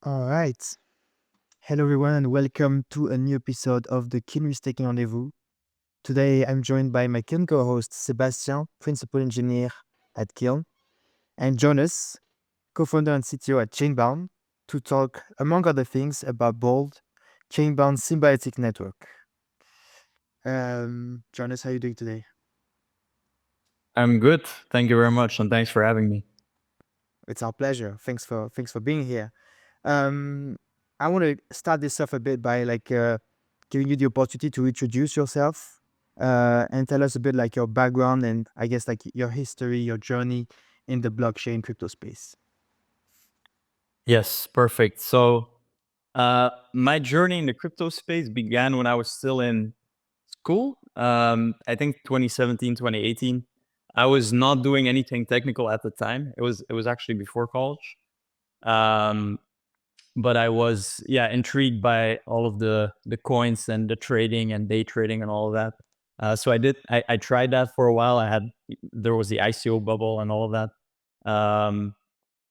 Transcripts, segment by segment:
All right. Hello, everyone, and welcome to a new episode of the Kiln Restaking Rendez-Vous. Today, I'm joined by my Kiln co-host, Sebastian, principal engineer at Kiln, and Jonas, co-founder and CTO at Chainbound, to talk, among other things, about Bold, Chainbound symbiotic network. Jonas, how are you doing today? I'm good. Thank you very much, and thanks for having me. It's our pleasure. Thanks for being here. Um, I want to start this off a bit by giving you the opportunity to introduce yourself and tell us a bit like your background and I guess like your history, your journey in the blockchain crypto space. Yes, perfect. My journey in the crypto space began when I was still in school. I think 2017, 2018. I was not doing anything technical at the time. It was actually before college. Um, but I was intrigued by all of the coins and the trading and day trading and all of that. So I tried that for a while. There was the ICO bubble and all of that. Um,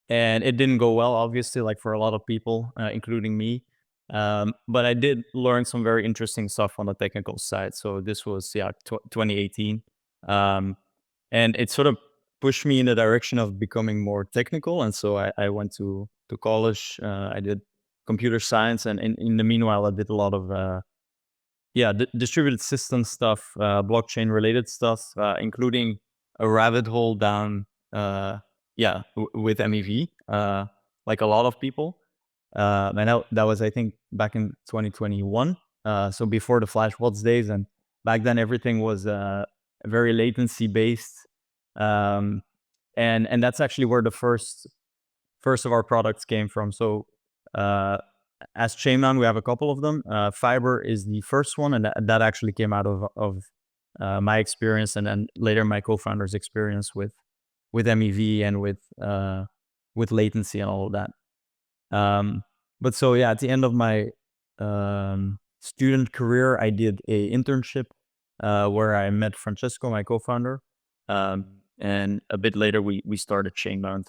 and it didn't go well, obviously, like for a lot of people, including me. But I did learn some very interesting stuff on the technical side. So this was 2018, um, and it sort of pushed me in the direction of becoming more technical. And so I went to college. I did computer science, and in the meanwhile, I did a lot of distributed system stuff, blockchain related stuff, including a rabbit hole down, with MEV, like a lot of people. And that was, I think, back in 2021. So before the Flashbots days, and back then everything was very latency based, um, and that's actually where the first of our products came from. So uh, as Chainbound, we have a couple of them. Fiber is the first one, and that actually came out of my experience, and then later my co-founder's experience with MEV and with latency and all of that. But so yeah, at the end of my student career, I did a internship where I met Francesco, my co-founder, and a bit later we started Chainbound.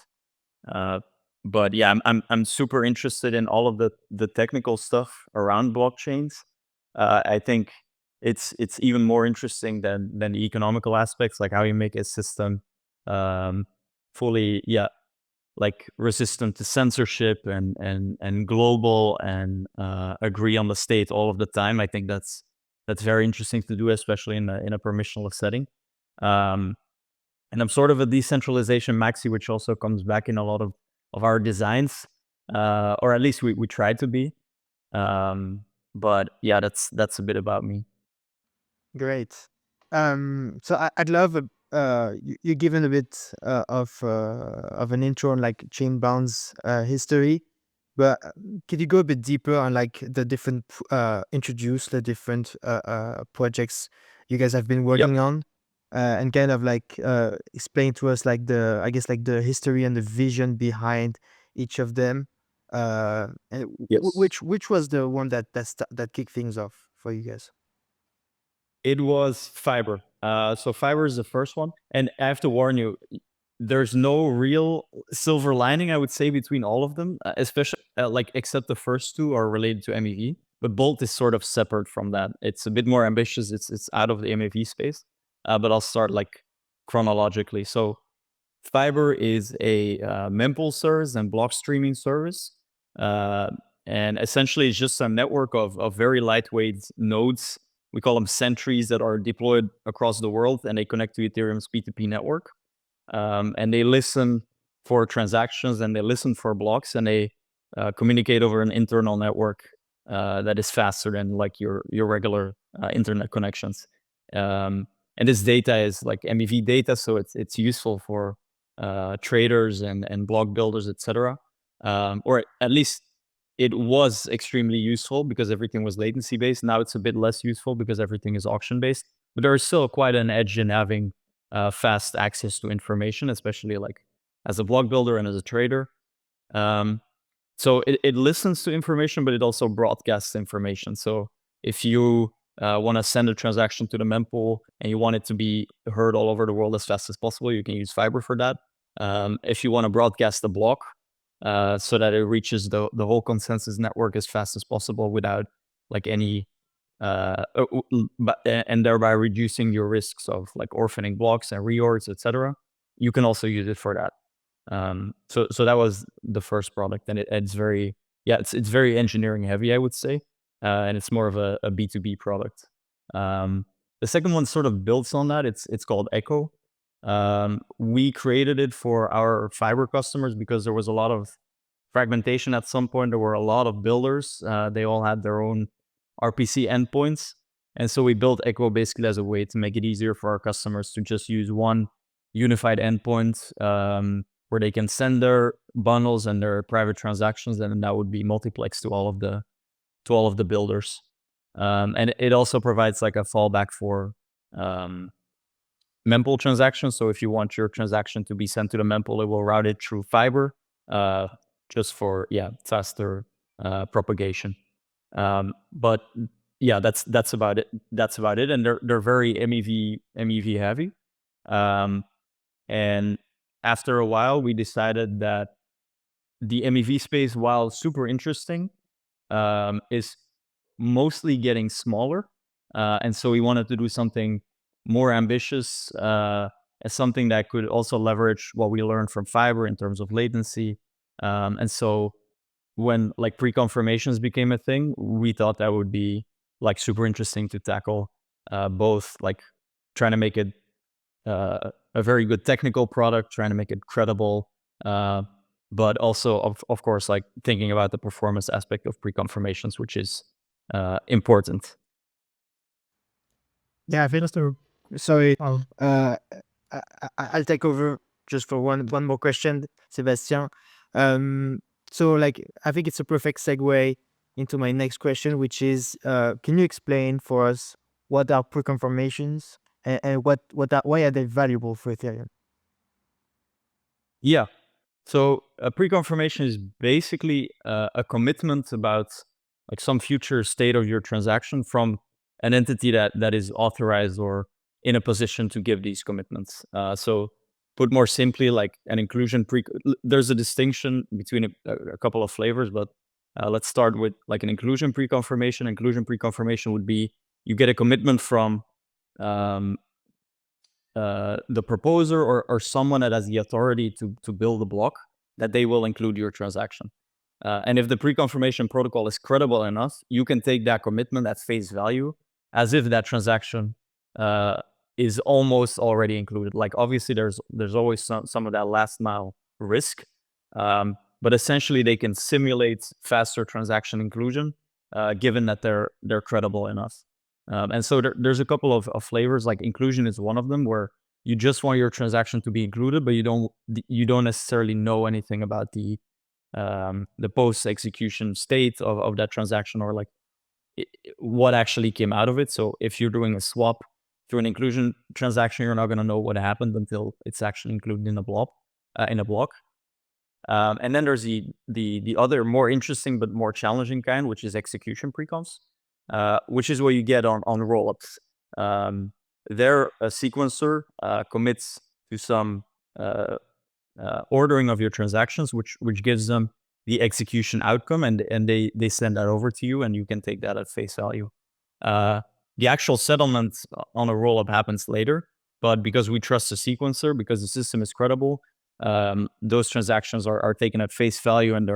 Uh, but yeah, I'm super interested in all of the technical stuff around blockchains. I think it's even more interesting than the economical aspects, like how you make a system um, fully, like resistant to censorship and global and agree on the state all of the time. I think that's very interesting to do, especially in a permissionless setting. Um, and I'm sort of a decentralization maxi, which also comes back in a lot of our designs, or at least we try to be. But yeah, that's a bit about me. Great. I'd love you given a bit of an intro on like Chainbound's history, but could you go a bit deeper on like the different introduce the different projects you guys have been Yep. working on, and kind of like explain to us like the I guess like the history and the vision behind each of them, and Yes. which was the one that kicked things off for you guys? It was fiber. So fiber is the first one, and I have to warn you, there's no real silver lining, I would say, between all of them, especially like except the first two are related to MEV. But Bolt is sort of separate from that. It's a bit more ambitious. It's out of the MEV space. But I'll start like chronologically. So Fiber is a mempool service and block streaming service. Uh, and essentially, it's just a network of very lightweight nodes. We call them sentries that are deployed across the world, and they connect to Ethereum's P2P network. And they listen for transactions, and they listen for blocks, and they communicate over an internal network that is faster than like your regular internet connections. And this data is like MEV data, so it's useful for traders and blog builders, etc. Or at least it was extremely useful because everything was latency based. Now it's a bit less useful because everything is auction based. But there is still quite an edge in having fast access to information, especially like as a blog builder and as a trader. Um, so it listens to information, but it also broadcasts information. So if you want to send a transaction to the mempool and you want it to be heard all over the world as fast as possible, you can use Fiber for that. If you want to broadcast a block, so that it reaches the whole consensus network as fast as possible without like any and thereby reducing your risks of like orphaning blocks and reorgs, etc. You can also use it for that. So that was the first product, and it's very it's very engineering heavy, I would say, and it's more of a B2B product. The second one sort of builds on that. It's called Echo. We created it for our fiber customers because there was a lot of fragmentation at some point. There were a lot of builders. They all had their own RPC endpoints. And so we built Echo basically as a way to make it easier for our customers to just use one unified endpoint where they can send their bundles and their private transactions, and that would be multiplexed to all of the builders. And it also provides like a fallback for mempool transactions. So if you want your transaction to be sent to the mempool, it will route it through fiber, just for faster propagation. But yeah, that's about it. That's about it. And they're very MEV heavy. And after a while, we decided that the MEV space, while super interesting, is mostly getting smaller. And so we wanted to do something more ambitious, as something that could also leverage what we learned from fiber in terms of latency. And so when like pre-confirmations became a thing, we thought that would be like super interesting to tackle, both like trying to make it a very good technical product, trying to make it credible, but also of course like thinking about the performance aspect of pre-confirmations, which is important. Yeah, I think so. Sorry, I'll take over just for one more question, Sebastian. So like I think it's a perfect segue into my next question, which is, can you explain for us what are pre-confirmations and why are they valuable for Ethereum? Yeah. So a pre-confirmation is basically a commitment about like some future state of your transaction from an entity that is authorized or in a position to give these commitments. So put more simply, like an inclusion there's a distinction between a couple of flavors, but let's start with like an inclusion pre-confirmation. Inclusion pre-confirmation would be you get a commitment from the proposer or someone that has the authority to build a block that they will include your transaction. And if the pre-confirmation protocol is credible enough, you can take that commitment at face value as if that transaction is almost already included. Like obviously there's always some of that last mile risk, but essentially they can simulate faster transaction inclusion given that they're credible enough. And so there's a couple of flavors. Like inclusion is one of them, where you just want your transaction to be included, but you don't necessarily know anything about the post-execution state of that transaction, or like what actually came out of it. So if you're doing a swap through an inclusion transaction, you're not going to know what happened until it's actually included in a block. And then there's the other more interesting but more challenging kind, which is execution preconfs, which is what you get on rollups. There, a sequencer commits to some ordering of your transactions, which gives them the execution outcome, and they send that over to you, and you can take that at face value. The actual settlement on a rollup happens later, but because we trust the sequencer, because the system is credible, those transactions are taken at face value, and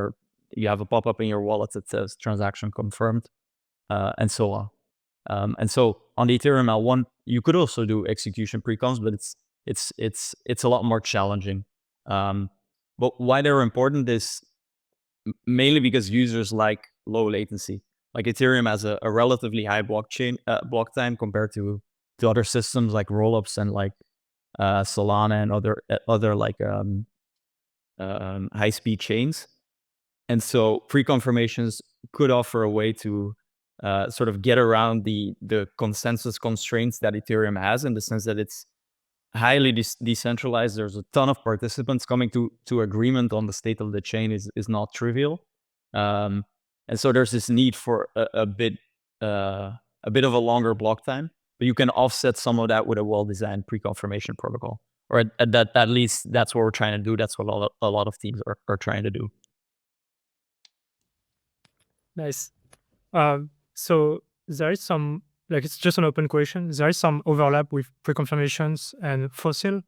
you have a pop-up in your wallet that says transaction confirmed, and so on. And so on the Ethereum L1, you could also do execution preconfs, but it's a lot more challenging. But why they're important is mainly because users like low latency. Like Ethereum has a relatively high block time compared to other systems like rollups and like Solana and other like high speed chains. And so pre-confirmations could offer a way to sort of get around the consensus constraints that Ethereum has, in the sense that it's highly decentralized. There's a ton of participants. Coming to agreement on the state of the chain is not trivial. And so there's this need for a bit of a longer block time, but you can offset some of that with a well-designed pre-confirmation protocol. Or at least that's what we're trying to do. That's what a lot of teams are trying to do. Nice. So there is some, like, it's just an open question. There is some overlap with pre-confirmations and fossil,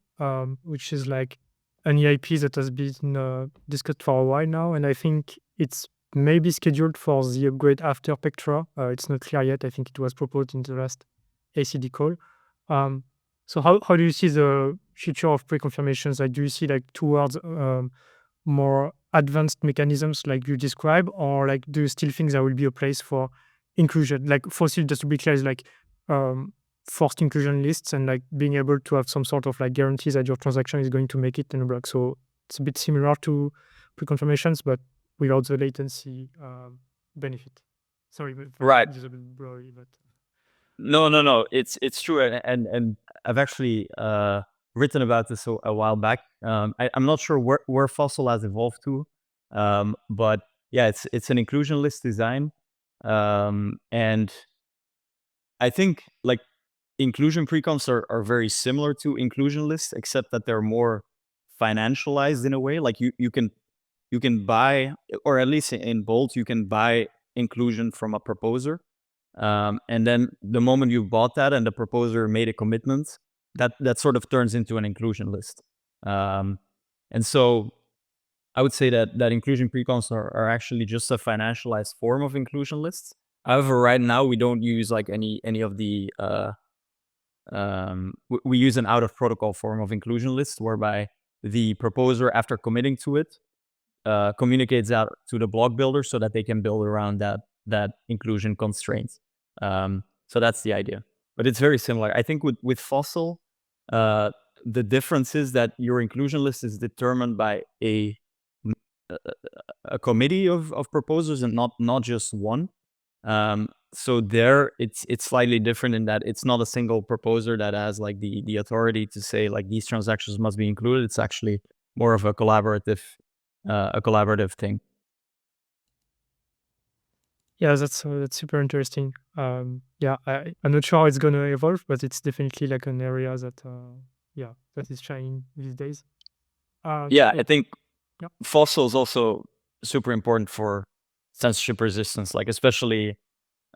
which is like an EIP that has been discussed for a while now, and I think it's maybe scheduled for the upgrade after Pectra. It's not clear yet. I think it was proposed in the last ACD call. So how do you see the future of pre-confirmations? Like, do you see like towards more advanced mechanisms like you describe, or like do you still think there will be a place for inclusion? Like fossil, just to be clear, is like forced inclusion lists and like being able to have some sort of like guarantees that your transaction is going to make it in a block. So it's a bit similar to pre-confirmations, but without the latency benefit. Sorry, but Right. this is a bit blurry, but No. It's true, and I've actually written about this a while back. I'm not sure where Fossil has evolved to, but yeah, it's an inclusion list design, and I think like inclusion preconfs are very similar to inclusion lists, except that they're more financialized in a way. Like you can buy, or at least in Bolt, you can buy inclusion from a proposer. And then the moment you bought that and the proposer made a commitment, that sort of turns into an inclusion list. And so I would say that inclusion precons are actually just a financialized form of inclusion lists. However, right now we don't use like any of the we use an out of protocol form of inclusion list, whereby the proposer, after committing to it, communicates out to the block builder so that they can build around that inclusion constraint. So that's the idea. But it's very similar. I think with Fossil, the difference is that your inclusion list is determined by a committee of proposers and not just one. So there it's slightly different in that it's not a single proposer that has like the authority to say like these transactions must be included. It's actually more of a collaborative thing. yeah, that's super interesting. Yeah, I'm not sure how it's going to evolve, but it's definitely like an area that that is shining these days. Yeah, Cool. I think Yeah. Fossil is also super important for censorship resistance, like especially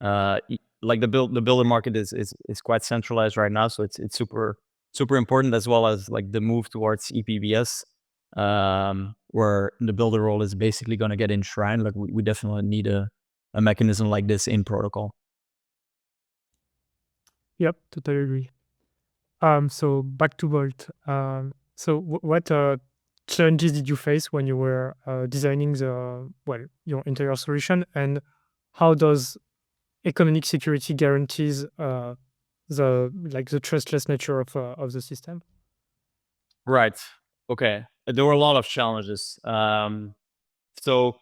like the builder market is quite centralized right now, so it's super important, as well as like the move towards EPBS, where the builder role is basically going to get enshrined. Like we definitely need a mechanism like this in protocol. Yep, totally agree. So back to Volt. So what challenges did you face when you were designing your entire solution, and how does economic security guarantees the trustless nature of the system? Right. Okay. There were a lot of challenges. So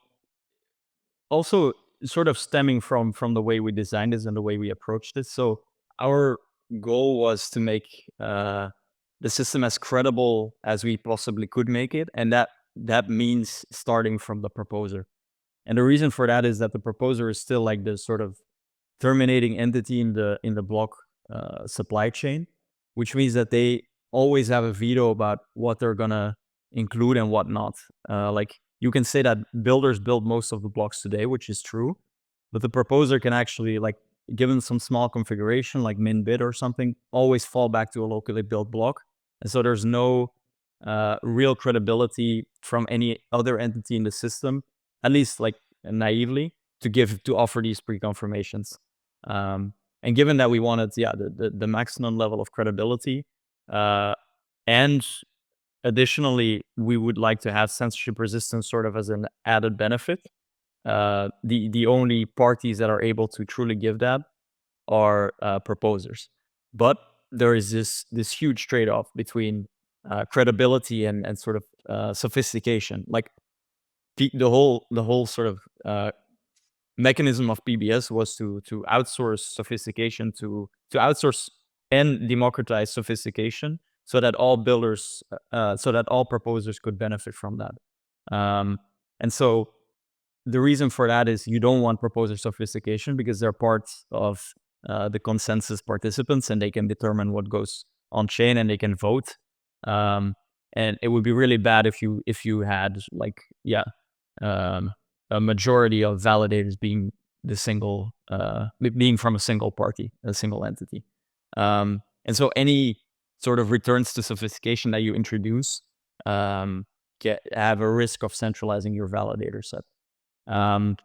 also sort of stemming from the way we designed this and the way we approached it. So our goal was to make the system as credible as we possibly could make it, and that means starting from the proposer. And the reason for that is that the proposer is still like the sort of terminating entity in the block supply chain, which means that they always have a veto about what they're gonna include and what not. Like you can say that builders build most of the blocks today, which is true, but the proposer can actually, like, given some small configuration like min bit or something, always fall back to a locally built block. And so there's no real credibility from any other entity in the system, at least like naively, to offer these pre-confirmations. And given that we wanted, the maximum level of credibility, and additionally, we would like to have censorship resistance sort of as an added benefit. The only parties that are able to truly give that are proposers. But there is this huge trade-off between credibility and sort of sophistication. Like the whole sort of mechanism of PBS was to outsource sophistication, to outsource and democratize sophistication, so that all builders, so that all proposers could benefit from that. And so the reason for that is you don't want proposer sophistication because they're part of the consensus participants, and they can determine what goes on chain and they can vote. And it would be really bad if you had like a majority of validators being the single being from a single party, a single entity. And so any sort of returns to sophistication that you introduce have a risk of centralizing your validator set. And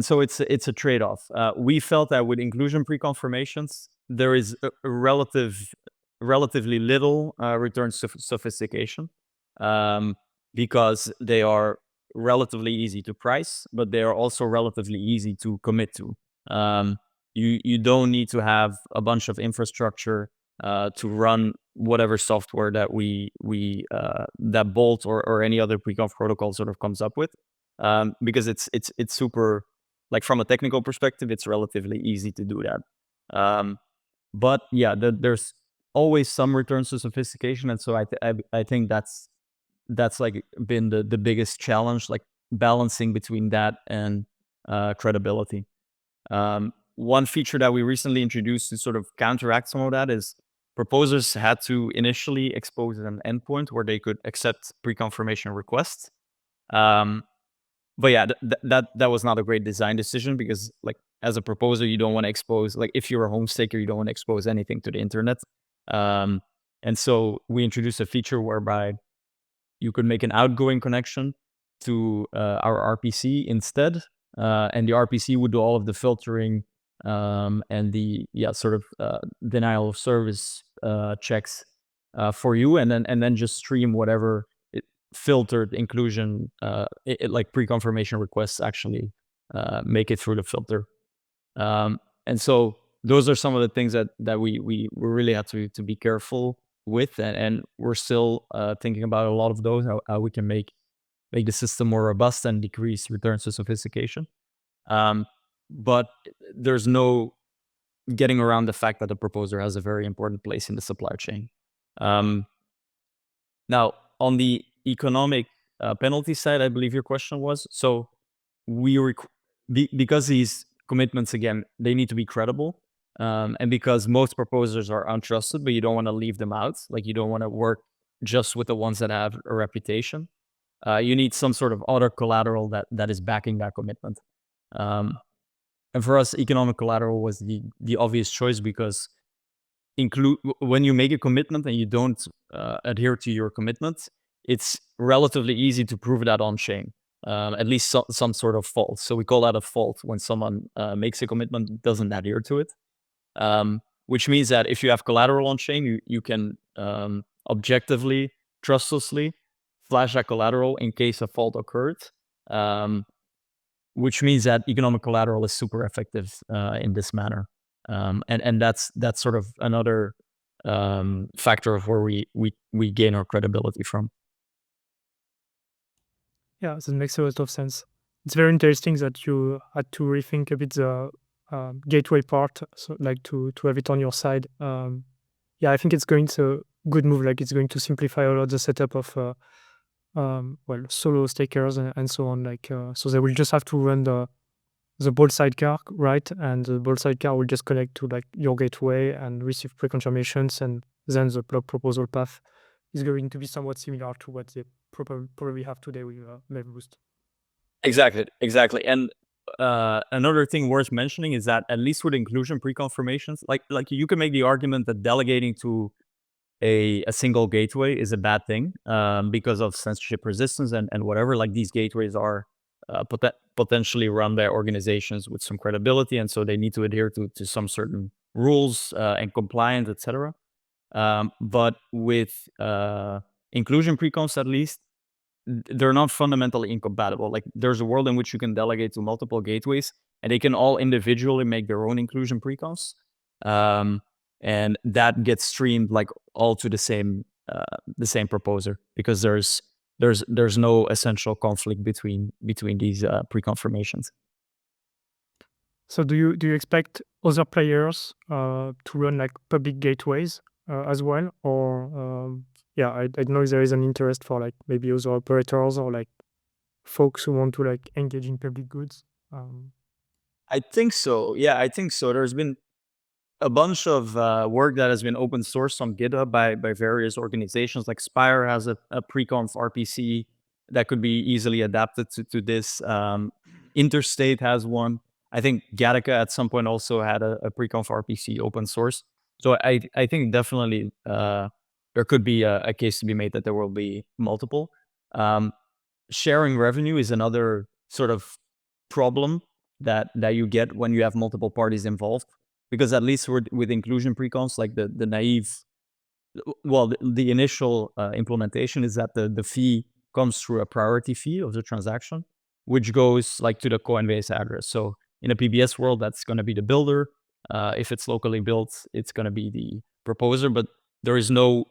so it's a trade-off. We felt that with inclusion pre-confirmations, there is a relatively little returns to sophistication because they are relatively easy to price, but they are also relatively easy to commit to. You don't need to have a bunch of infrastructure to run whatever software that that Bolt or any other pre-conf protocol sort of comes up with, because it's super, like, from a technical perspective, it's relatively easy to do that. But yeah, there's always some returns to sophistication, and so I think that's like been the biggest challenge, like balancing between that and credibility. One feature that we recently introduced to sort of counteract some of that is proposers had to initially expose an endpoint where they could accept pre-confirmation requests. But yeah, that was not a great design decision, because, like, as a proposer, you don't want to expose, like, if you're a home staker, you don't want to expose anything to the internet. And so we introduced a feature whereby you could make an outgoing connection to our RPC instead, and the RPC would do all of the filtering and the sort of denial of service checks for you, and then just stream whatever filtered inclusion, like pre-confirmation requests actually make it through the filter. And so those are some of the things that we really have to be careful with, and we're still thinking about a lot of those, how we can make the system more robust and decrease returns to sophistication. But there's no getting around the fact that the proposer has a very important place in the supply chain. Now, on the economic penalty side, I believe your question was, so because these commitments, again, they need to be credible, and because most proposers are untrusted, but you don't want to leave them out, like, you don't want to work just with the ones that have a reputation. You need some sort of other collateral that is backing that commitment. And for us, economic collateral was the obvious choice, because when you make a commitment and you don't adhere to your commitment, it's relatively easy to prove that on chain, at least some sort of fault. So we call that a fault when someone makes a commitment, doesn't adhere to it, which means that if you have collateral on chain, you can objectively, trustlessly flash that collateral in case a fault occurred, which means that economic collateral is super effective in this manner. And that's sort of another factor of where we gain our credibility from. Yeah, that makes a lot of sense. It's very interesting that you had to rethink a bit the gateway part, so, like, to have it on your side. Yeah, I think it's going to good move. Like, it's going to simplify a lot the setup of solo stakers and so on. Like, so they will just have to run the Bolt sidecar, right? And the Bolt sidecar will just connect to, like, your gateway and receive pre-confirmations, and then the block proposal path is going to be somewhat similar to what they probably have today with Mempirate. Exactly. And another thing worth mentioning is that, at least with inclusion pre-confirmations, like you can make the argument that delegating to a single gateway is a bad thing because of censorship resistance and whatever. Like, these gateways are potentially run by organizations with some credibility, and so they need to adhere to some certain rules and compliance, etc. But with inclusion pre-confs, at least, they're not fundamentally incompatible. Like, there's a world in which you can delegate to multiple gateways, and they can all individually make their own inclusion pre-confs, and that gets streamed, like, all to the same proposer, because there's no essential conflict between these pre-confirmations. So do you expect other players to run, like, public gateways as well, or I don't know if there is an interest for, like, maybe other operators or, like, folks who want to, like, engage in public goods? I think so. Yeah, I think so. There's been a bunch of work that has been open sourced on GitHub by various organizations. Like, Spire has a pre-conf RPC that could be easily adapted to this. Interstate has one. I think Gattaca at some point also had a pre-conf RPC open source. So I think definitely there could be a case to be made that there will be multiple. Sharing revenue is another sort of problem that you get when you have multiple parties involved, because at least with inclusion pre-cons, like the naive, well, the initial implementation is that the fee comes through a priority fee of the transaction, which goes like to the Coinbase address. So in a PBS world, that's going to be the builder. If it's locally built, it's going to be the proposer, but there is no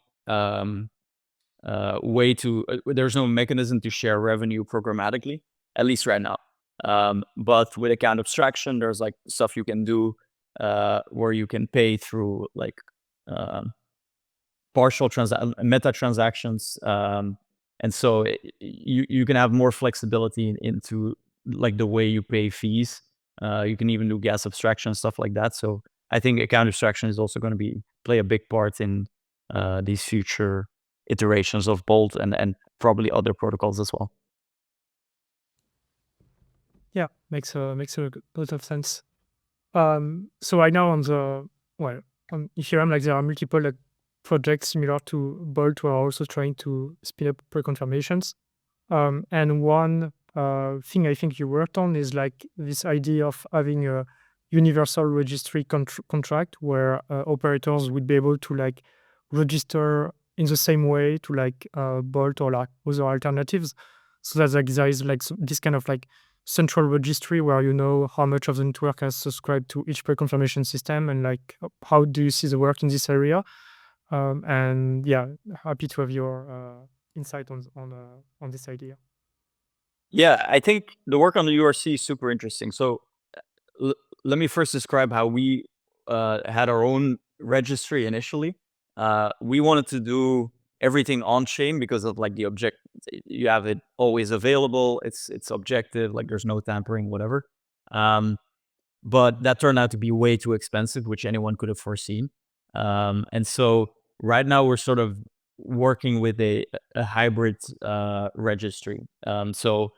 there's no mechanism to share revenue programmatically, at least right now. But with account abstraction, there's like stuff you can do where you can pay through like partial meta transactions. And so you can have more flexibility into like the way you pay fees. You can even do gas abstraction, stuff like that. So I think account abstraction is also going to play a big part in these future iterations of Bolt and probably other protocols as well. Yeah, makes a lot of sense. So right now on Ethereum, like there are multiple like projects similar to Bolt who are also trying to spin up pre-confirmations. And one thing I think you worked on is like this idea of having a universal registry contract where operators would be able to like register in the same way to like Bolt or like other alternatives. So that like there is like this kind of like central registry where you know how much of the network has subscribed to each pre-confirmation system, and like how do you see the work in this area? And yeah, happy to have your insight on this idea. Yeah, I think the work on the URC is super interesting. So let me first describe how we had our own registry initially. We wanted to do everything on chain because of like the object. You have it always available. It's objective. Like there's no tampering, whatever. But that turned out to be way too expensive, which anyone could have foreseen. And so right now we're sort of working with a hybrid registry. So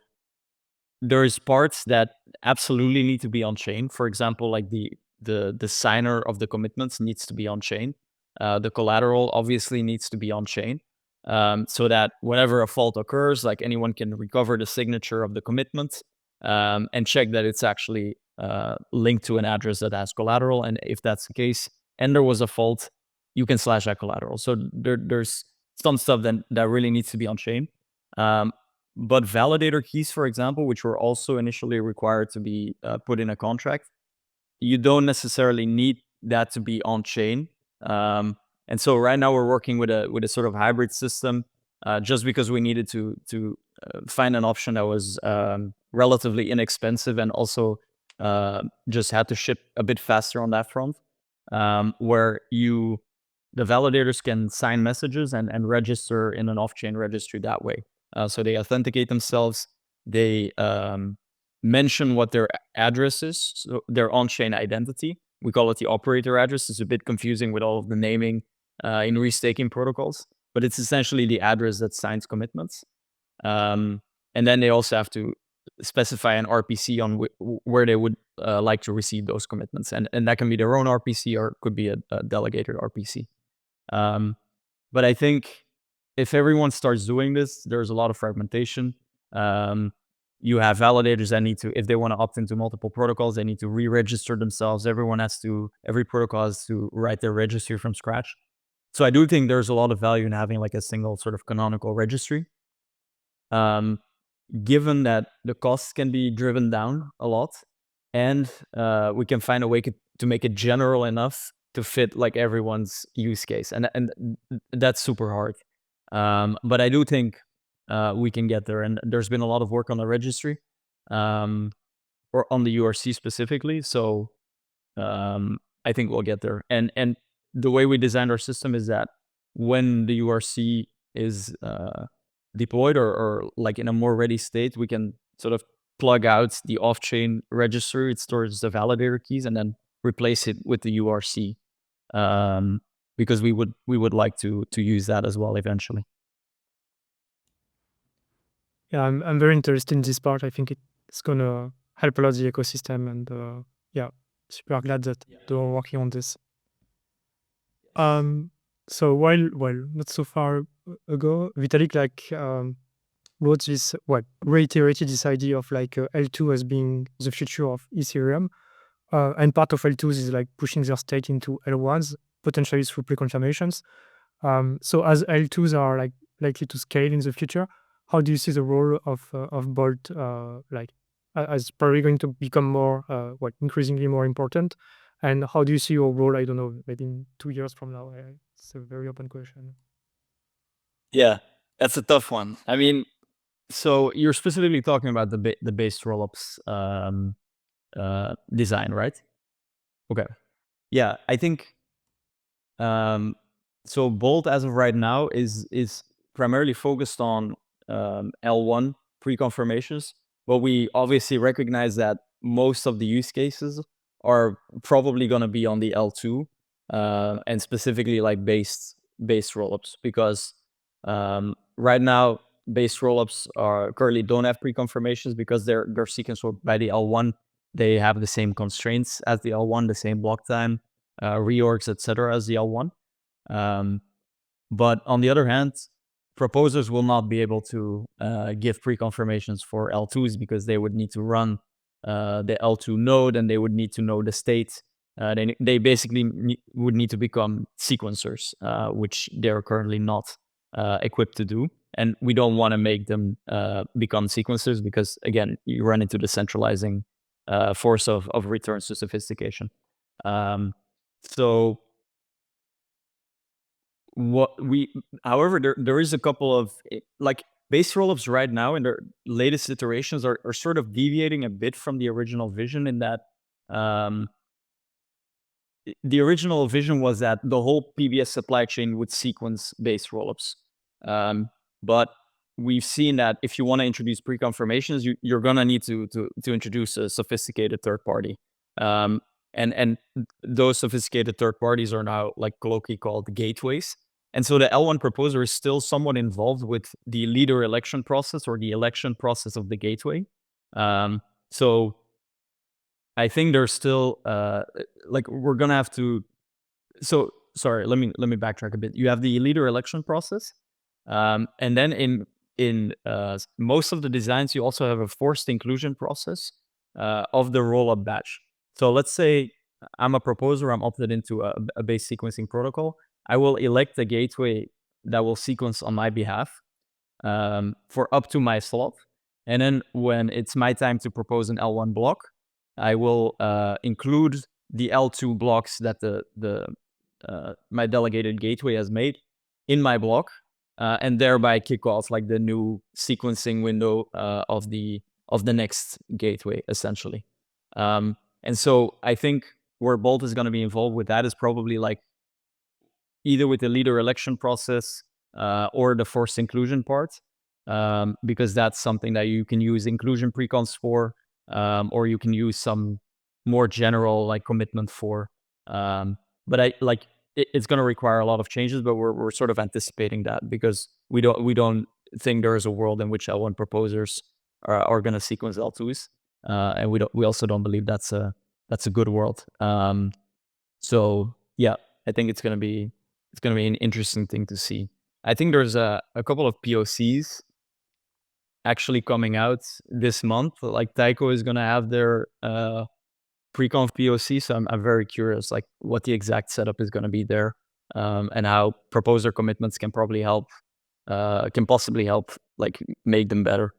there's parts that absolutely need to be on chain. For example, like the signer of the commitments needs to be on chain. The collateral obviously needs to be on chain, so that whenever a fault occurs, like anyone can recover the signature of the commitment and check that it's actually linked to an address that has collateral. And if that's the case, and there was a fault, you can slash that collateral. So there's some stuff that really needs to be on chain. But validator keys, for example, which were also initially required to be put in a contract, you don't necessarily need that to be on chain. And so right now we're working with a sort of hybrid system, just because we needed to find an option that was relatively inexpensive and also just had to ship a bit faster on that front, where the validators can sign messages and register in an off-chain registry that way. So they authenticate themselves. They mention what their address is, so their on-chain identity. We call it the operator address. It's a bit confusing with all of the naming in restaking protocols, but it's essentially the address that signs commitments. And then they also have to specify an RPC on where they would like to receive those commitments. And that can be their own RPC or could be a delegated RPC. But I think if everyone starts doing this, there's a lot of fragmentation. You have validators that need to, if they want to opt into multiple protocols, they need to re-register themselves. Every protocol has to write their registry from scratch. So I do think there's a lot of value in having like a single sort of canonical registry. Given that the costs can be driven down a lot, and we can find a way to make it general enough to fit like everyone's use case, and that's super hard. But I do think we can get there, and there's been a lot of work on the registry, or on the URC specifically. So I think we'll get there. And the way we designed our system is that when the URC is deployed or like in a more ready state, we can sort of plug out the off-chain registry. It stores the validator keys and then replace it with the URC, because we would like to use that as well eventually. Yeah, I'm very interested in this part. I think it's gonna help a lot the ecosystem. And yeah, super glad that they're working on this. So while not so far ago, Vitalik wrote this, reiterated this idea of L2 as being the future of Ethereum. And part of L2s is pushing their stake into L1s, potentially through pre-confirmations. So as L2s are likely to scale in the future, how do you see the role of Bolt as probably going to become more increasingly more important? And how do you see your role? I don't know, maybe in 2 years from now. It's a very open question. Yeah, that's a tough one. I mean, so you're specifically talking about the base rollups design, right? Okay. Yeah, I think so. Bolt as of right now is primarily focused on L1 pre-confirmations, but we obviously recognize that most of the use cases are probably going to be on the L2 and specifically base rollups, because right now base rollups currently don't have pre-confirmations because they're sequenced by the L1. They have the same constraints as the L1, the same block time, reorgs, etc. as the L1. But on the other hand, proposers will not be able to give pre-confirmations for L2s because they would need to run the L2 node and they would need to know the state. They basically would need to become sequencers, which they're currently not equipped to do. And we don't want to make them become sequencers because, again, you run into the centralizing force of returns to sophistication. So however, there is a couple of base rollups right now in their latest iterations are sort of deviating a bit from the original vision, in that the original vision was that the whole PBS supply chain would sequence base rollups. But we've seen that if you want to introduce pre-confirmations, you're going to need to introduce a sophisticated third party. And those sophisticated third parties are now colloquially called gateways. And so the L1 proposer is still somewhat involved with the leader election process or the election process of the gateway. So I think there's still we're gonna have to. So sorry, let me backtrack a bit. You have the leader election process, and then in most of the designs, you also have a forced inclusion process of the rollup batch. So let's say I'm a proposer, I'm opted into a base sequencing protocol. I will elect a gateway that will sequence on my behalf for up to my slot. And then when it's my time to propose an L1 block, I will include the L2 blocks that my delegated gateway has made in my block, and thereby kick off the new sequencing window of the next gateway, essentially. And so I think where Bolt is going to be involved with that is probably either with the leader election process or the forced inclusion part, because that's something that you can use inclusion precons for, or you can use some more general commitment for. But it's going to require a lot of changes, but we're sort of anticipating that because we don't think there is a world in which L1 proposers are going to sequence L2s, and we also don't believe that's a good world. So yeah, I think it's gonna be an interesting thing to see. I think there's a couple of POCs actually coming out this month. Tyco is gonna have their pre-conf POC, so I'm very curious what the exact setup is gonna be there, and how proposer commitments can possibly help make them better.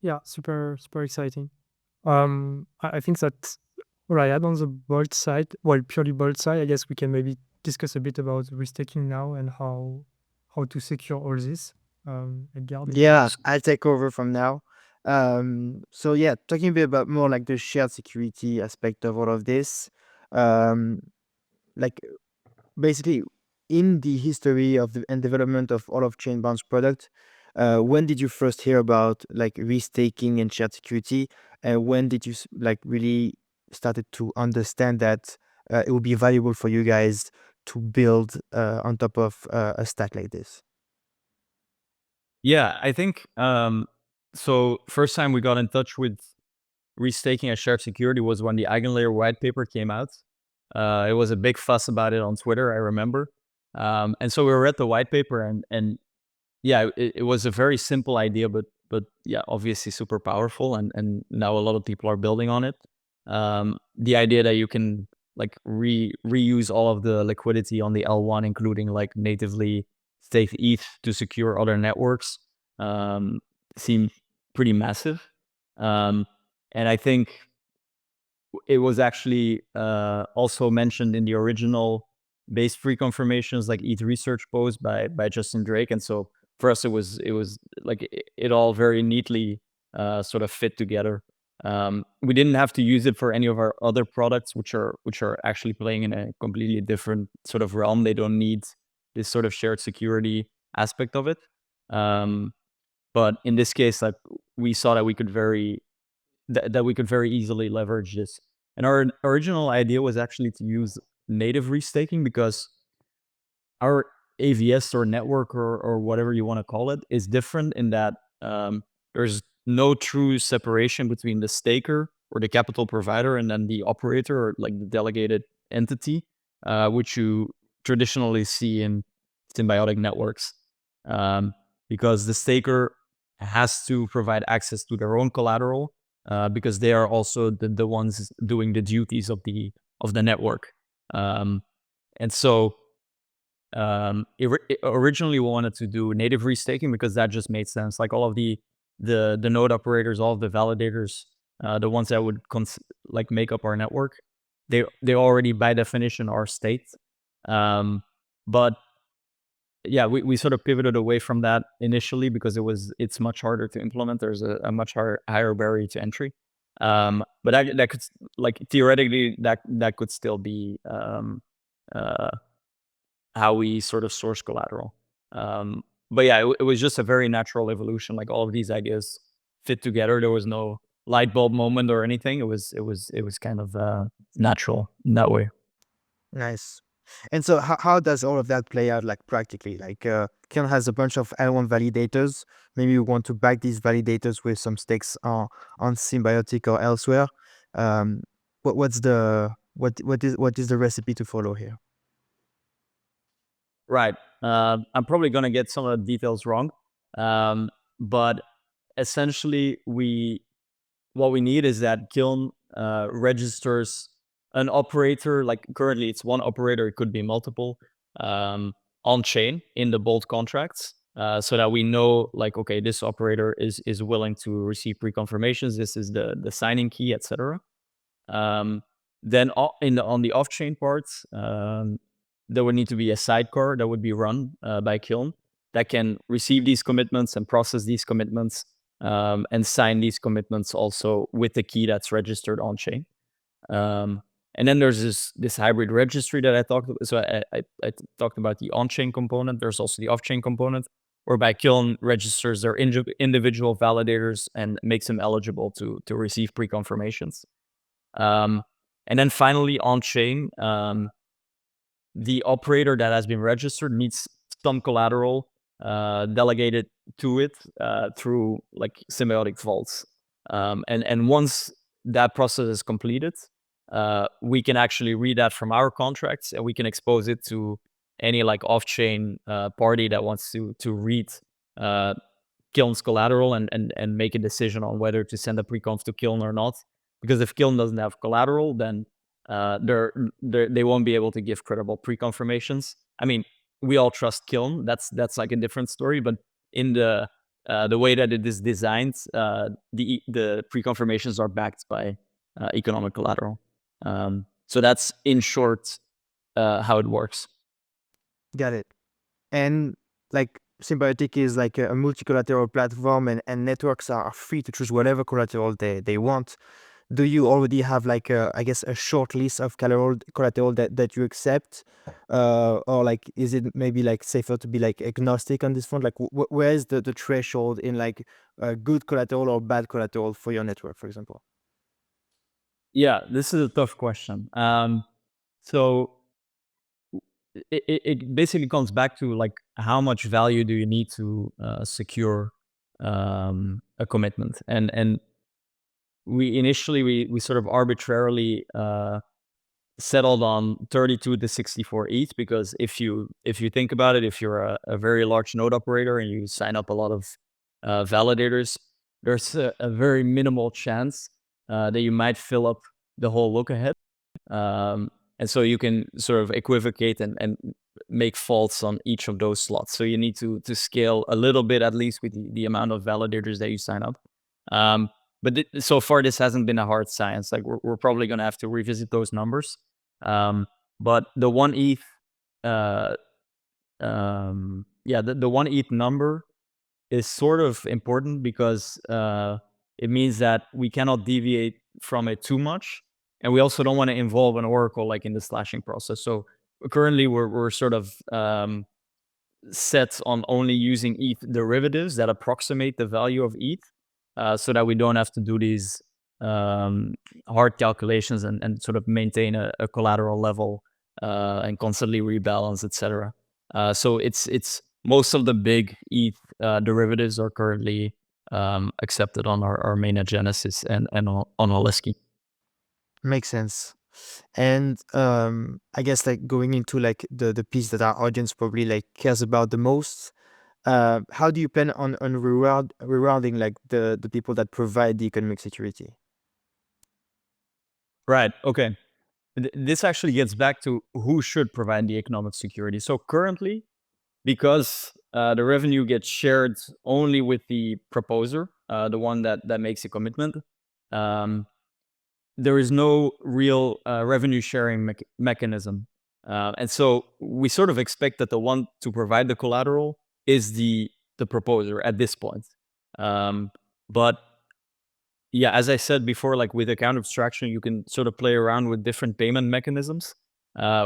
Yeah, super exciting. I think that what I had on the Bolt side, purely Bolt side, I guess we can maybe discuss a bit about restaking now and how to secure all this. Edgar? Yeah, I'll take over from now. So yeah, talking a bit about more the shared security aspect of all of this. Basically, in the history of and development of all of Chainbound's product, when did you first hear about restaking and shared security, and when did you really started to understand that it would be valuable for you guys to build on top of a stack like this? Yeah, I think so first time we got in touch with restaking as shared security was when the EigenLayer white paper came out. It was a big fuss about it on Twitter, I remember. And so we read the white paper, and yeah, it was a very simple idea, but yeah, obviously super powerful, and now a lot of people are building on it. The idea that you can like reuse all of the liquidity on the L1, including like natively staked ETH to secure other networks, seemed pretty massive. And I think it was actually also mentioned in the original base pre-confirmations like ETH research post by Justin Drake. And so for us, it was like it all very neatly sort of fit together. We didn't have to use it for any of our other products, which are actually playing in a completely different sort of realm. They don't need this sort of shared security aspect of it. But in this case, like we saw that we could very easily leverage this. And our original idea was actually to use native restaking because our AVS or network or whatever you want to call it is different in that there's no true separation between the staker or the capital provider and then the operator or like the delegated entity, which you traditionally see in symbiotic networks. Because the staker has to provide access to their own collateral because they are also the ones doing the duties of the network. And so originally we wanted to do native restaking because that just made sense. Like all of the node operators, all of the validators, the ones that would like make up our network, they already by definition are state. But yeah, we sort of pivoted away from that initially because it's much harder to implement. There's a much higher barrier to entry. But that could, like, theoretically that could still be how we sort of source collateral. But yeah, it was just a very natural evolution. Like all of these ideas fit together. There was no light bulb moment or anything. It was kind of natural in that way. Nice. And so how does all of that play out like practically? Like Kiln has a bunch of L1 validators. Maybe you want to back these validators with some stakes on Symbiotic or elsewhere. What is the recipe to follow here? Right. I'm probably gonna get some of the details wrong. But essentially what we need is that Kiln registers an operator. Like currently it's one operator, it could be multiple, on chain in the Bolt contracts, so that we know, like, okay, this operator is willing to receive pre-confirmations, this is the signing key, etc. Then on the off-chain parts, there would need to be a sidecar that would be run by Kiln that can receive these commitments and process these commitments, and sign these commitments also with the key that's registered on chain. And then there's this hybrid registry that I talked about. So I talked about the on-chain component. There's also the off-chain component, whereby Kiln registers their individual validators and makes them eligible to receive pre-confirmations. And then finally on-chain, the operator that has been registered needs some collateral delegated to it through like symbiotic vaults. And once that process is completed, we can actually read that from our contracts and we can expose it to any like off-chain party that wants to read Kiln's collateral and make a decision on whether to send a pre-conf to Kiln or not. Because if Kiln doesn't have collateral, then they won't be able to give credible pre-confirmations. I mean, we all trust Kiln. That's like a different story. But in the way that it is designed, the pre-confirmations are backed by economic collateral. So that's in short how it works. Got it. And like Symbiotic is like a multi-collateral platform, and networks are free to choose whatever collateral they want. Do you already have like I guess a short list of collateral that you accept, or like is it maybe like safer to be like agnostic on this front? Like where is the threshold in like good collateral or bad collateral for your network, for example? Yeah, this is a tough question. So it basically comes back to like how much value do you need to secure a commitment. And we initially sort of arbitrarily settled on 32 to 64 ETH, because if you think about it, if you're a very large node operator and you sign up a lot of validators, there's a very minimal chance that you might fill up the whole look ahead. And so you can sort of equivocate and make faults on each of those slots. So you need to scale a little bit, at least with the amount of validators that you sign up. But so far, this hasn't been a hard science. Like we're probably going to have to revisit those numbers. But the 1 ETH, the 1 ETH number is sort of important because it means that we cannot deviate from it too much. And we also don't want to involve an oracle like in the slashing process. So currently we're sort of set on only using ETH derivatives that approximate the value of ETH, so that we don't have to do these hard calculations and sort of maintain a collateral level and constantly rebalance, etc. So it's most of the big ETH derivatives are currently accepted on our mainnet Genesis and on Oleski. Makes sense. And I guess like going into like the piece that our audience probably like cares about the most, how do you plan on rewarding like the people that provide the economic security? Right. Okay. This actually gets back to who should provide the economic security. So currently, because the revenue gets shared only with the proposer, the one that makes a commitment, there is no real revenue sharing mechanism. And so we sort of expect that the one to provide the collateral is the proposer at this point. But yeah, as I said before, like with account abstraction, you can sort of play around with different payment mechanisms,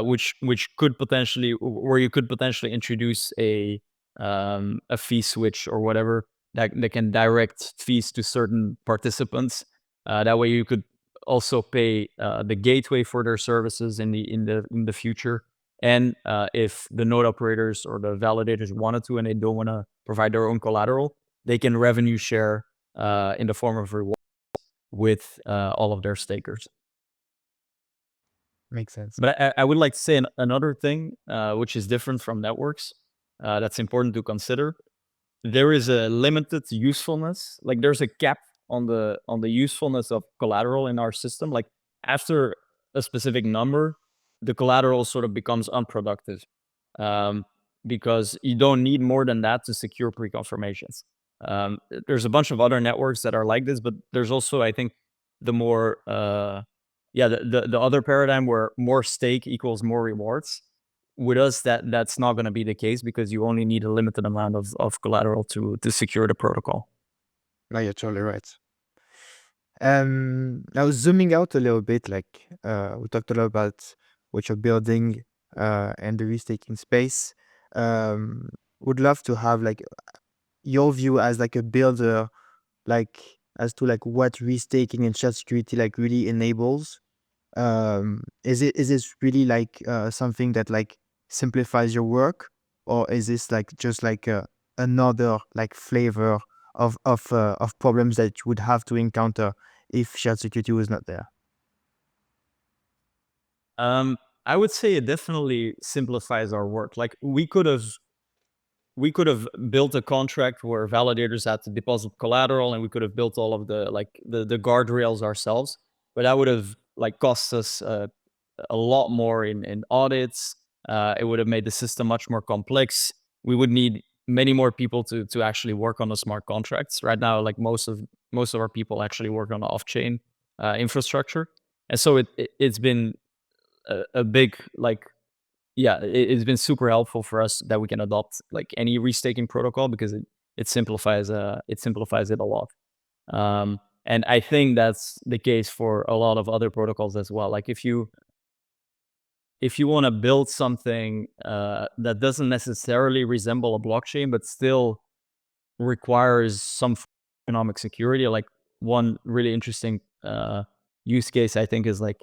which could potentially, where you could potentially introduce a fee switch or whatever that can direct fees to certain participants. That way, you could also pay the gateway for their services in the future. And if the node operators or the validators wanted to and they don't want to provide their own collateral, they can revenue share in the form of reward with all of their stakers. Makes sense. But I would like to say another thing, which is different from networks, that's important to consider. There is a limited usefulness. Like there's a cap on the usefulness of collateral in our system. Like after a specific number, the collateral sort of becomes unproductive, because you don't need more than that to secure pre-confirmations. There's a bunch of other networks that are like this, but there's also, I think, the more the other paradigm where more stake equals more rewards. With us, that's not going to be the case because you only need a limited amount of collateral to secure the protocol. No, you're totally right. Now zooming out a little bit, like we talked a lot about what you're building and the restaking space. Would love to have like your view as like a builder, like as to like what restaking and shared security like really enables. Is this really like something that like simplifies your work, or is this like just like another like flavor of problems that you would have to encounter if shared security was not there? I would say it definitely simplifies our work. Like we could have built a contract where validators had to deposit collateral, and we could have built all of the guardrails ourselves, but that would have like cost us a lot more in audits. It would have made the system much more complex. We would need many more people to actually work on the smart contracts. Right now, like most of our people actually work on the off-chain infrastructure, and so it's been a big it's been super helpful for us that we can adopt like any restaking protocol because it simplifies it a lot. And I think that's the case for a lot of other protocols as well. Like if you want to build something that doesn't necessarily resemble a blockchain, but still requires some economic security, like one really interesting use case I think is like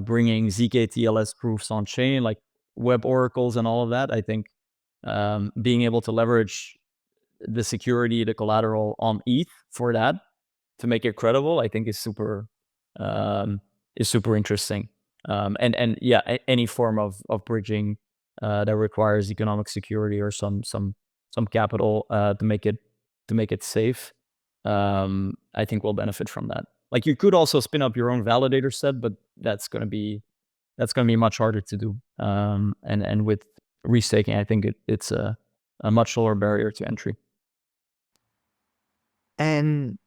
bringing zk-TLS proofs on chain, like web oracles and all of that. I think being able to leverage the security, the collateral on ETH for that to make it credible, I think is super interesting. And yeah, any form of bridging that requires economic security or some capital to make it safe, I think will benefit from that. Like you could also spin up your own validator set, but that's gonna be much harder to do. And with restaking, I think it's a much lower barrier to entry. And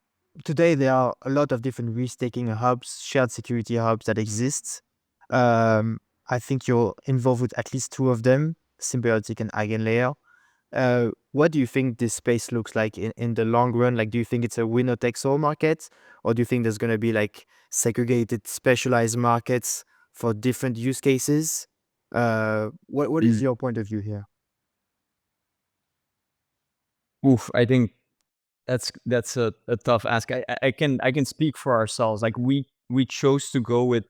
today there are a lot of different restaking hubs, shared security hubs that exist. I think you're involved with at least two of them, Symbiotic and Eigenlayer. What do you think this space looks like in the long run? Like, do you think it's a winner takes all market, or do you think there's going to be like segregated, specialized markets for different use cases? What is your point of view here? Oof, I think that's a tough ask. I can speak for ourselves. Like we chose to go with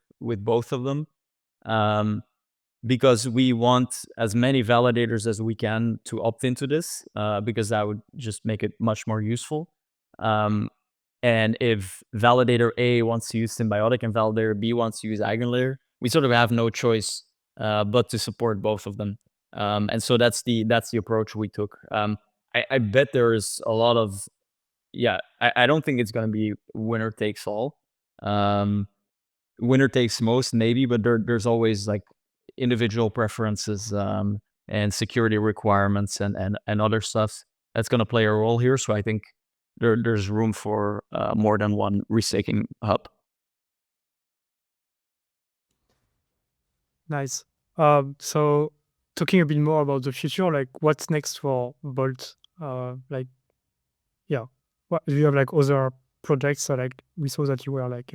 both of them, because we want as many validators as we can to opt into this, because that would just make it much more useful. And if validator A wants to use Symbiotic and validator B wants to use Eigenlayer, we sort of have no choice but to support both of them. And so that's the approach we took. I bet there is a lot of, I don't think it's going to be winner takes all. Winner takes most, maybe, but there's always like individual preferences and security requirements and other stuff that's going to play a role here. So I think there's room for more than one restaking hub. Nice. So talking a bit more about the future, like what's next for Bolt? Like, yeah, what do you have like other projects? So like we saw that you were like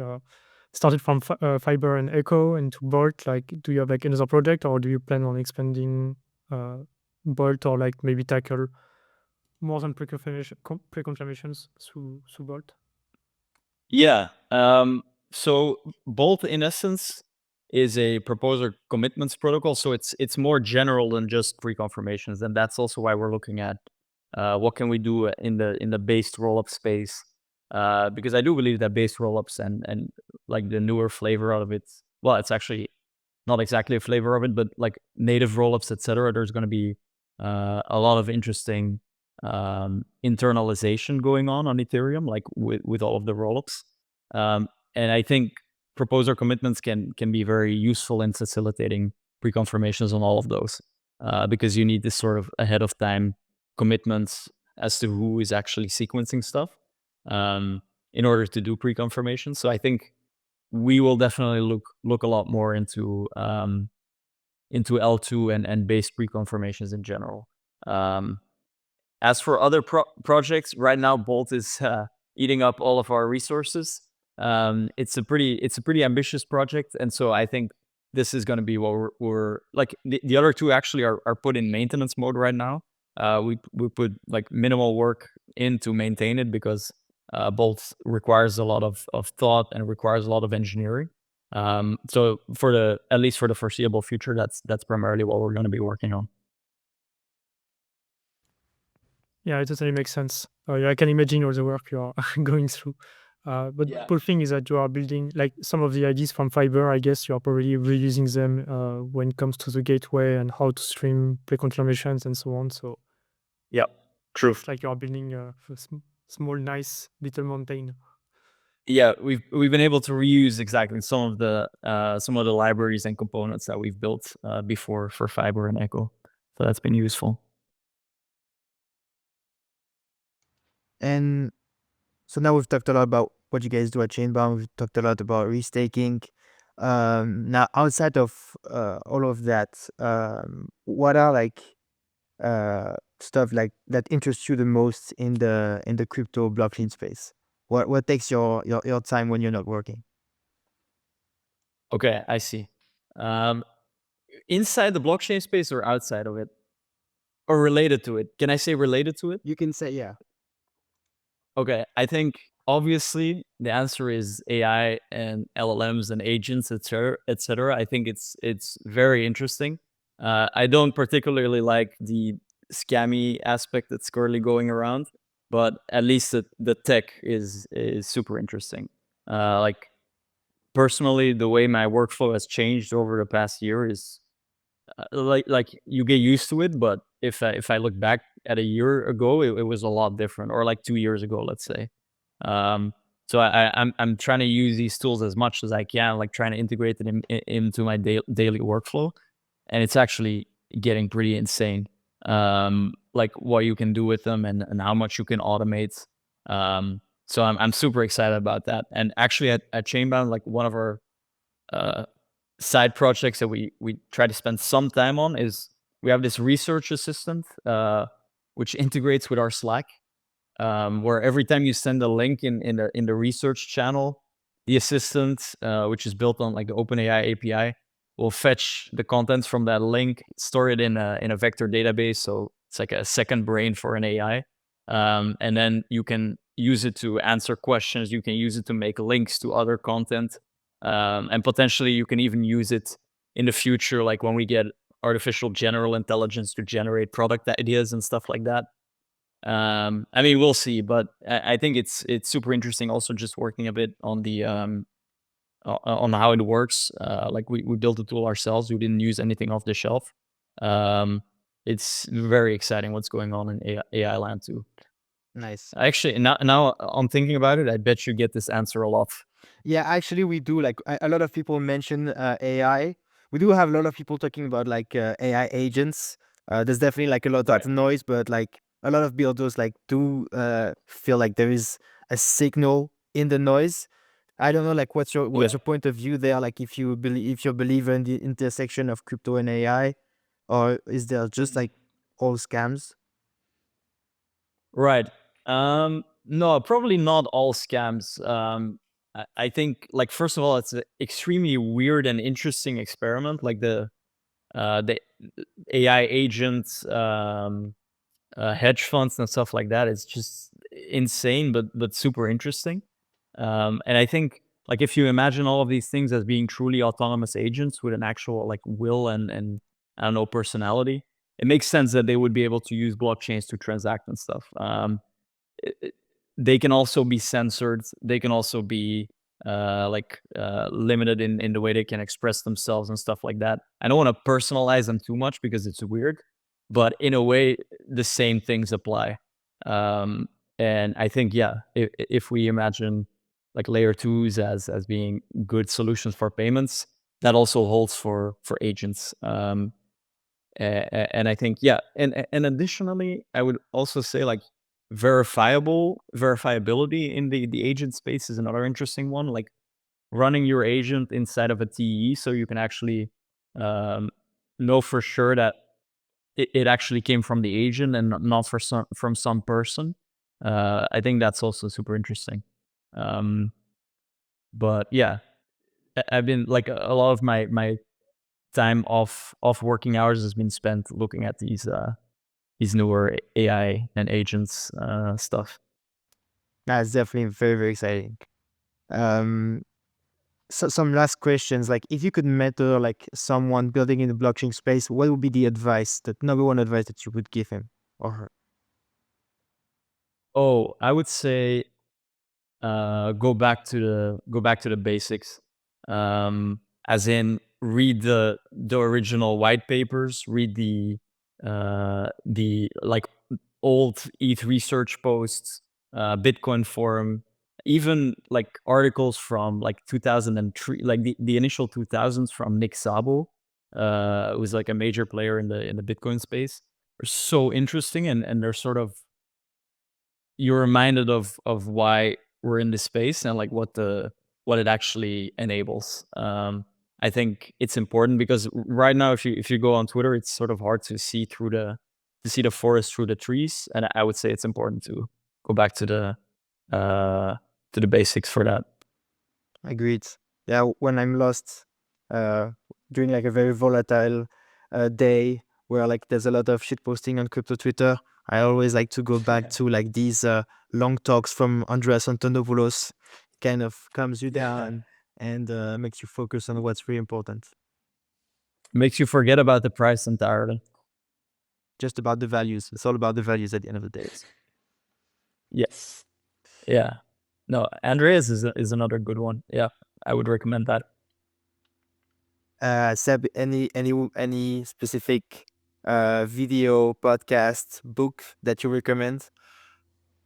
started from Fiber and Echo into Bolt. Like, do you have like another project, or do you plan on expanding Bolt, or like maybe tackle more than pre-confirmations through Bolt? Yeah. So Bolt, in essence, is a proposer commitments protocol. So it's more general than just pre-confirmations, and that's also why we're looking at what can we do in the based rollup space, because I do believe that based rollups and like the newer flavor out of it. Well, it's actually not exactly a flavor of it, but like native rollups, etc. There's going to be a lot of interesting internalization going on Ethereum, like with all of the rollups. And I think proposer commitments can be very useful in facilitating pre-confirmations on all of those, because you need this sort of ahead of time commitments as to who is actually sequencing stuff in order to do pre-confirmation. So I think we will definitely look a lot more into L2 and based pre-confirmations in general. As for other projects, right now Bolt is eating up all of our resources. It's a pretty ambitious project, and so I think this is going to be what we're like. The other two actually are put in maintenance mode right now. We put like minimal work in to maintain it, because Bolt requires a lot of thought and requires a lot of engineering. So at least for the foreseeable future, that's primarily what we're going to be working on. Yeah, it totally makes sense. I can imagine all the work you are going through. But the cool thing is that you are building like some of the ideas from Fiber. I guess you are probably reusing them when it comes to the gateway and how to stream pre-confirmations and so on. So yeah, true. It's like you are building a small, nice little mountain. Yeah, we've been able to reuse exactly some of the libraries and components that we've built before for Fiber and Echo. So that's been useful. And so now we've talked a lot about what you guys do at Chainbound. We've talked a lot about restaking. Now, outside of all of that, what are like stuff like that interests you the most in the crypto blockchain space? What takes your time when you're not working? Okay, I see. Inside the blockchain space or outside of it? Or related to it? Can I say related to it? You can say, yeah. Okay, I think obviously the answer is AI and LLMs and agents, etc., etc. I think it's very interesting. I don't particularly like the scammy aspect that's currently going around, but at least the tech is super interesting. Like personally, the way my workflow has changed over the past year is like you get used to it, but if I look back at a year ago, it was a lot different, or like 2 years ago, let's say. So I'm trying to use these tools as much as I can, like trying to integrate it into my daily workflow, and it's actually getting pretty insane. Like what you can do with them and how much you can automate. So I'm super excited about that. And actually at Chainbound, like one of our side projects that we try to spend some time on is we have this research assistant which integrates with our Slack, where every time you send a link in the research channel, the assistant, which is built on like the OpenAI API, will fetch the contents from that link, store it in a vector database, so it's like a second brain for an AI, and then you can use it to answer questions. You can use it to make links to other content, and potentially you can even use it in the future, like when we get artificial general intelligence to generate product ideas and stuff like that. I mean, we'll see, but I think it's super interesting. Also, just working a bit on the on how it works. Like we built the tool ourselves. We didn't use anything off the shelf. It's very exciting what's going on in AI land too. Nice. Actually, now I'm thinking about it. I bet you get this answer a lot. Yeah, actually, we do. Like a lot of people mention AI. We do have a lot of people talking about like AI agents. There's definitely like a lot Right. of noise, but like a lot of builders like do feel like there is a signal in the noise. I don't know, like what's your point of view there? Like if you're a believer in the intersection of crypto and AI, or is there just like all scams? Right. No, probably not all scams. I think, like, first of all, it's an extremely weird and interesting experiment. Like the AI agents, hedge funds and stuff like that. It's just insane, but super interesting. And I think, like, if you imagine all of these things as being truly autonomous agents with an actual like will and I don't know, personality, it makes sense that they would be able to use blockchains to transact and stuff. They can also be censored. They can also be limited in the way they can express themselves and stuff like that. I don't want to personalize them too much because it's weird, but in a way, the same things apply. And I think, yeah, if we imagine like layer twos as being good solutions for payments, that also holds for agents. And I think, yeah, and additionally, I would also say like verifiability in the agent space is another interesting one. Like running your agent inside of a TE, so you can actually um, know for sure that it actually came from the agent and not from some person. I think that's also super interesting. Um, but yeah, I've been like a lot of my time off working hours has been spent looking at these newer AI and agents stuff. That's definitely very, very exciting. Um, so some last questions. Like, if you could mentor like someone building in the blockchain space, what would be the advice, the number one advice that you would give him or her? Oh, I would say go back to the basics. As in read the original white papers, read the like old ETH research posts, Bitcoin forum, even like articles from like 2003, like the initial 2000s from Nick Szabo, who was like a major player in the Bitcoin space. They're so interesting, and they're sort of, you're reminded of why we're in this space and like what it actually enables. I think it's important because right now, if you go on Twitter, it's sort of hard to see the forest through the trees, and I would say it's important to go back to the basics for that. Agreed. Yeah, when I'm lost uh, during like a very volatile day where like there's a lot of shit posting on crypto Twitter, I always like to go back to like these long talks from Andreas Antonopoulos. Kind of calms you down and makes you focus on what's really important. Makes you forget about the price entirely. just about the values. It's all about the values at the end of the day. Yes. Yeah. No, Andreas is another good one. Yeah, I would recommend that. Seb, any specific video, podcast, book that you recommend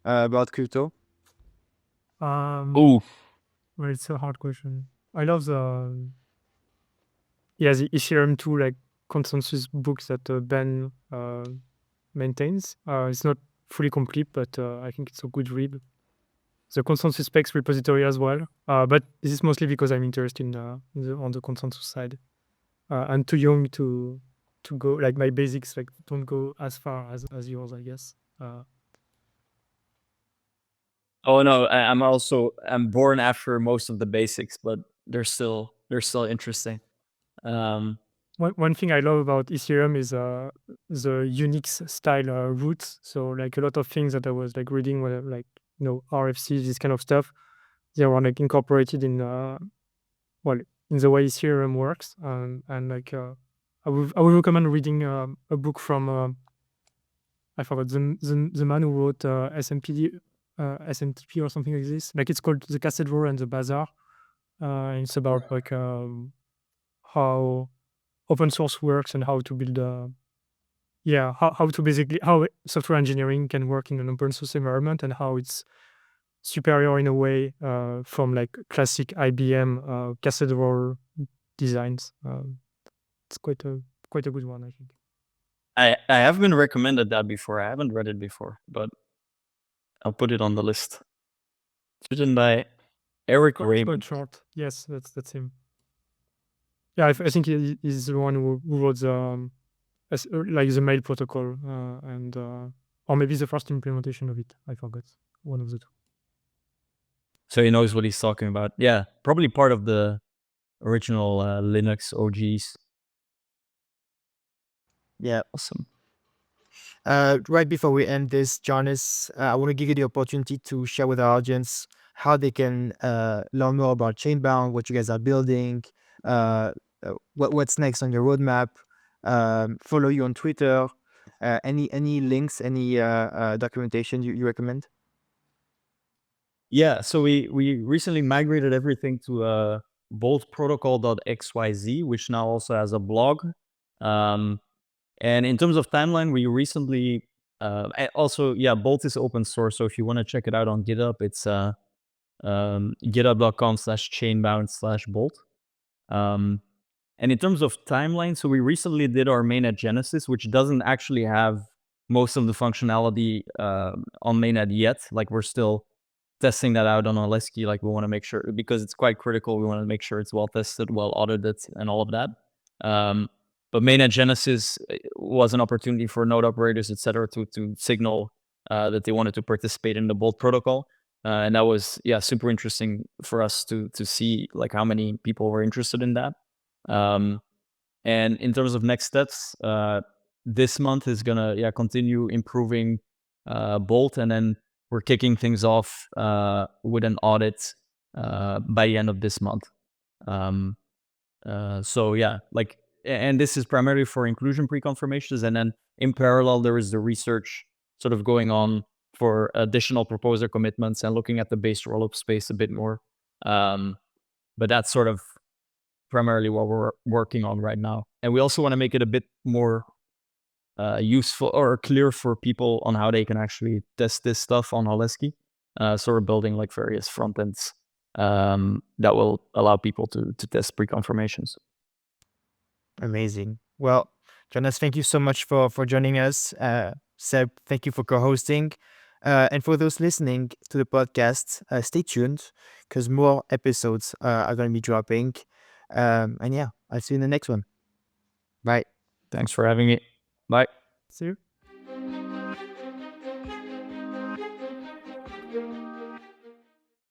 about crypto? Ooh. Well, it's a hard question. I love the Ethereum 2 like consensus books that Ben maintains. It's not fully complete, but I think it's a good read. The consensus specs repository as well, but this is mostly because I'm interested in on the consensus side. I'm too young to go, like my basics like don't go as far as yours, I guess. Oh no, I'm born after most of the basics, but they're still interesting. One thing I love about Ethereum is the Unix style roots. So like a lot of things that I was like reading, were like RFC, this kind of stuff, they were like incorporated in in the way Ethereum works. And like I would recommend reading a book from I forgot the man who wrote SMPD, SMTP or something like this. Like it's called The Cathedral and the Bazaar. And it's about like how open source works and how to build how to basically how software engineering can work in an open source environment and how it's superior in a way from like classic IBM cathedral designs. It's quite a good one, I think. I have been recommended that before. I haven't read it before, but I'll put it on the list. It's written by Eric Raymond. Quite short. Yes, that's him. Yeah, I think he's the one who wrote the like the mail protocol and or maybe the first implementation of it. I forgot, one of the two. So he knows what he's talking about. Yeah, probably part of the original Linux OGs. Yeah. Awesome. Right before we end this, Jonas, I want to give you the opportunity to share with our audience how they can learn more about Chainbound, what you guys are building, what's next on your roadmap, follow you on Twitter, any links, any documentation you recommend? Yeah, so we recently migrated everything to boltprotocol.xyz, which now also has a blog. And in terms of timeline, we recently also, Bolt is open source. So if you want to check it out on GitHub, it's github.com/chainbound/bolt. And in terms of timeline, so we recently did our mainnet Genesis, which doesn't actually have most of the functionality on mainnet yet. Like we're still testing that out on Alesky. Like we want to make sure, because it's quite critical, we want to make sure it's well tested, well audited, and all of that. But mainnet Genesis was an opportunity for node operators, etc., to signal that they wanted to participate in the Bolt protocol. And that was super interesting for us to see like how many people were interested in that. And in terms of next steps, this month is gonna continue improving Bolt, and then we're kicking things off with an audit by the end of this month. And this is primarily for inclusion pre-confirmations, and then in parallel there is the research sort of going on for additional proposer commitments and looking at the base rollup space a bit more. But that's sort of primarily what we're working on right now. And we also want to make it a bit more useful or clear for people on how they can actually test this stuff on Alesky. So we're building like various front ends that will allow people to test pre-confirmations. Amazing. Well, Jonas, thank you so much for joining us. Seb, thank you for co-hosting. And for those listening to the podcast, stay tuned because more episodes are going to be dropping. And I'll see you in the next one. Bye. Thanks for having me. Bye. See you.